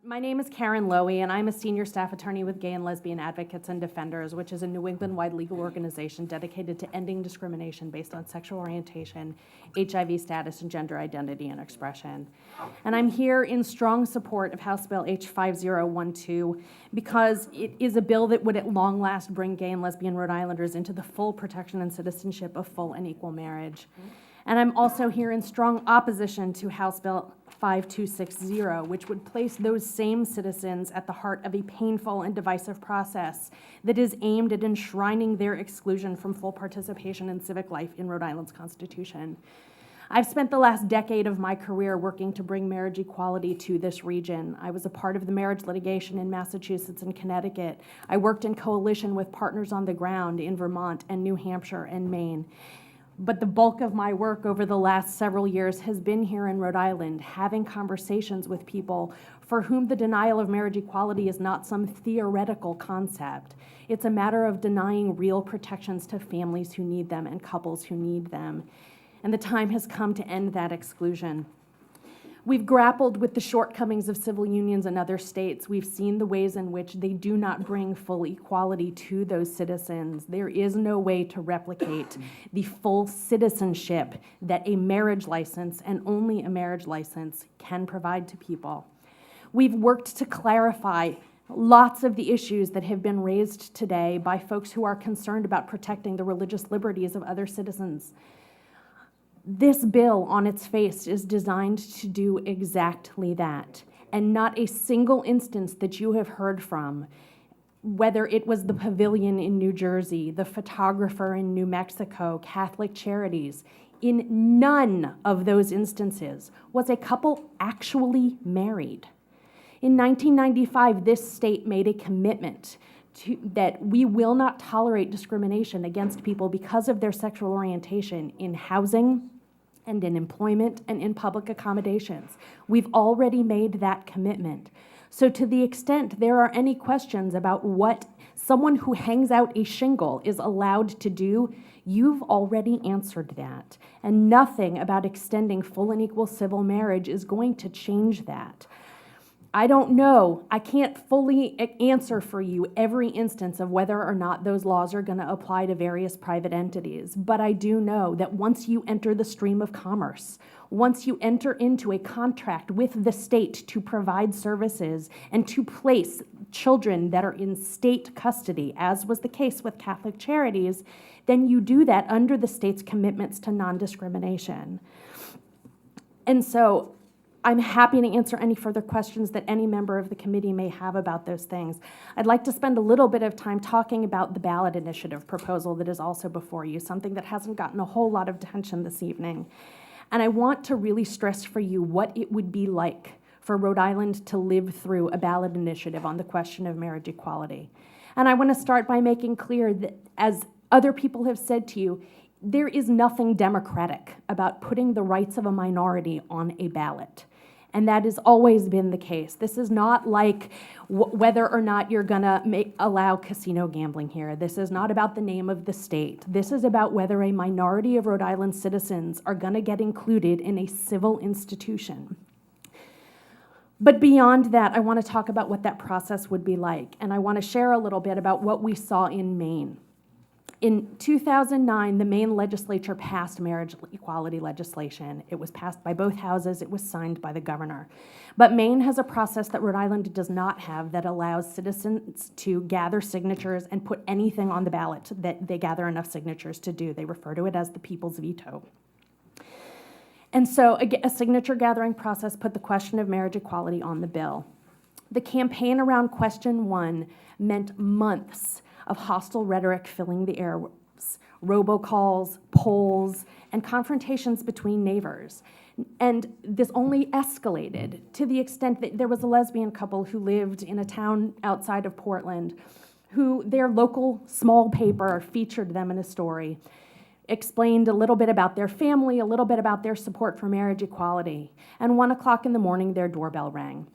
My name is Karen Loewy, and I'm a senior staff attorney with Gay and Lesbian Advocates and Defenders, which is a New England-wide legal organization dedicated to ending discrimination based on sexual orientation, HIV status, and gender identity and expression. And I'm here in strong support of House Bill H5012 because it is a bill that would at long last bring gay and lesbian Rhode Islanders into the full protection and citizenship of full and equal marriage. And I'm also here in strong opposition to House Bill 5260, which would place those same citizens at the heart of a painful and divisive process that is aimed at enshrining their exclusion from full participation in civic life in Rhode Island's Constitution. I've spent the last decade of my career working to bring marriage equality to this region. I was a part of the marriage litigation in Massachusetts and Connecticut. I worked in coalition with partners on the ground in Vermont and New Hampshire and Maine. But the bulk of my work over the last several years has been here in Rhode Island, having conversations with people for whom the denial of marriage equality is not some theoretical concept. It's a matter of denying real protections to families who need them and couples who need them. And the time has come to end that exclusion. We've grappled with the shortcomings of civil unions in other states. We've seen the ways in which they do not bring full equality to those citizens. There is no way to replicate the full citizenship that a marriage license, and only a marriage license, can provide to people. We've worked to clarify lots of the issues that have been raised today by folks who are concerned about protecting the religious liberties of other citizens. This bill on its face is designed to do exactly that, and not a single instance that you have heard from, whether it was the pavilion in New Jersey, the photographer in New Mexico, Catholic Charities, in none of those instances was a couple actually married. In 1995, this state made a commitment that we will not tolerate discrimination against people because of their sexual orientation in housing and in employment and in public accommodations. We've already made that commitment. So to the extent there are any questions about what someone who hangs out a shingle is allowed to do, you've already answered that. And nothing about extending full and equal civil marriage is going to change that. I don't know. I can't fully answer for you every instance of whether or not those laws are going to apply to various private entities, but I do know that once you enter the stream of commerce, once you enter into a contract with the state to provide services and to place children that are in state custody, as was the case with Catholic Charities, then you do that under the state's commitments to non-discrimination. And so I'm happy to answer any further questions that any member of the committee may have about those things. I'd like to spend a little bit of time talking about the ballot initiative proposal that is also before you, something that hasn't gotten a whole lot of attention this evening. And I want to really stress for you what it would be like for Rhode Island to live through a ballot initiative on the question of marriage equality. And I want to start by making clear that, as other people have said to you, there is nothing democratic about putting the rights of a minority on a ballot. And that has always been the case. This is not like whether or not you're gonna allow casino gambling here. This is not about the name of the state. This is about whether a minority of Rhode Island citizens are gonna get included in a civil institution. But beyond that, I wanna talk about what that process would be like. And I wanna share a little bit about what we saw in Maine. In 2009, the Maine legislature passed marriage equality legislation. It was passed by both houses. It was signed by the governor. But Maine has a process that Rhode Island does not have that allows citizens to gather signatures and put anything on the ballot that they gather enough signatures to do. They refer to it as the people's veto. And so a signature gathering process put the question of marriage equality on the bill. The campaign around question 1 meant months of hostile rhetoric filling the airwaves, robocalls, polls, and confrontations between neighbors. And this only escalated to the extent that there was a lesbian couple who lived in a town outside of Portland, who their local small paper featured them in a story, explained a little bit about their family, a little bit about their support for marriage equality. And 1 o'clock in the morning, their doorbell rang.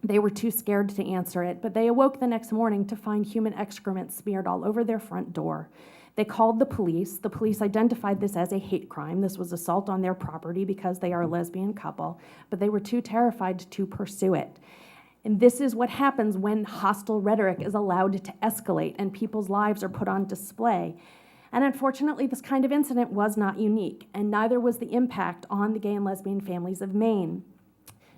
They were too scared to answer it, but they awoke the next morning to find human excrement smeared all over their front door. They called the police. The police identified this as a hate crime. This was assault on their property because they are a lesbian couple, but they were too terrified to pursue it. And this is what happens when hostile rhetoric is allowed to escalate and people's lives are put on display. And unfortunately, this kind of incident was not unique, and neither was the impact on the gay and lesbian families of Maine.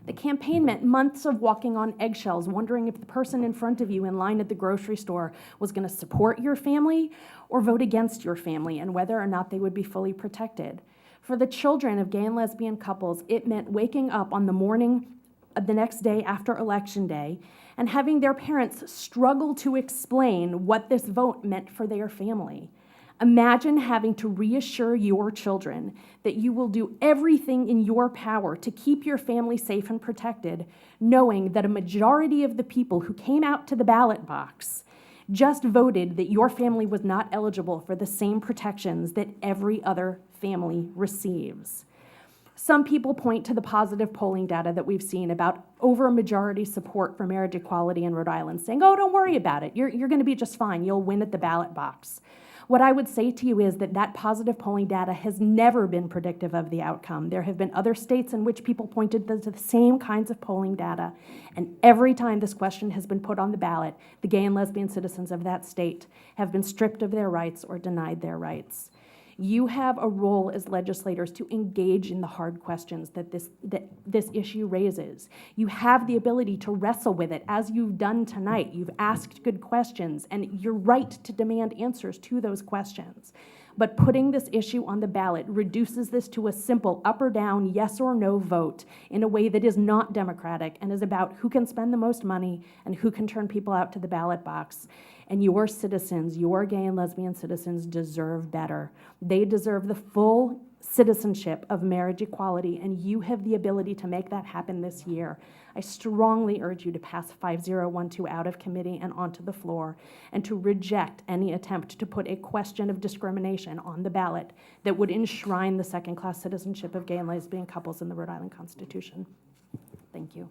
The campaign meant months of walking on eggshells, wondering if the person in front of you in line at the grocery store was going to support your family or vote against your family, and whether or not they would be fully protected. For the children of gay and lesbian couples, it meant waking up on the morning of the next day after Election Day and having their parents struggle to explain what this vote meant for their family. Imagine having to reassure your children that you will do everything in your power to keep your family safe and protected, knowing that a majority of the people who came out to the ballot box just voted that your family was not eligible for the same protections that every other family receives. Some people point to the positive polling data that we've seen about over-majority support for marriage equality in Rhode Island, saying, oh, don't worry about it. You're going to be just fine. You'll win at the ballot box. What I would say to you is that that positive polling data has never been predictive of the outcome. There have been other states in which people pointed to the same kinds of polling data, and every time this question has been put on the ballot, the gay and lesbian citizens of that state have been stripped of their rights or denied their rights. You have a role as legislators to engage in the hard questions that this issue raises. You have the ability to wrestle with it, as you've done tonight. You've asked good questions, and you're right to demand answers to those questions. But putting this issue on the ballot reduces this to a simple up or down, yes or no vote in a way that is not democratic and is about who can spend the most money and who can turn people out to the ballot box. And your citizens, your gay and lesbian citizens, deserve better. They deserve the full citizenship of marriage equality, and you have the ability to make that happen this year. I strongly urge you to pass 5012 out of committee and onto the floor, and to reject any attempt to put a question of discrimination on the ballot that would enshrine the second-class citizenship of gay and lesbian couples in the Rhode Island Constitution. Thank you.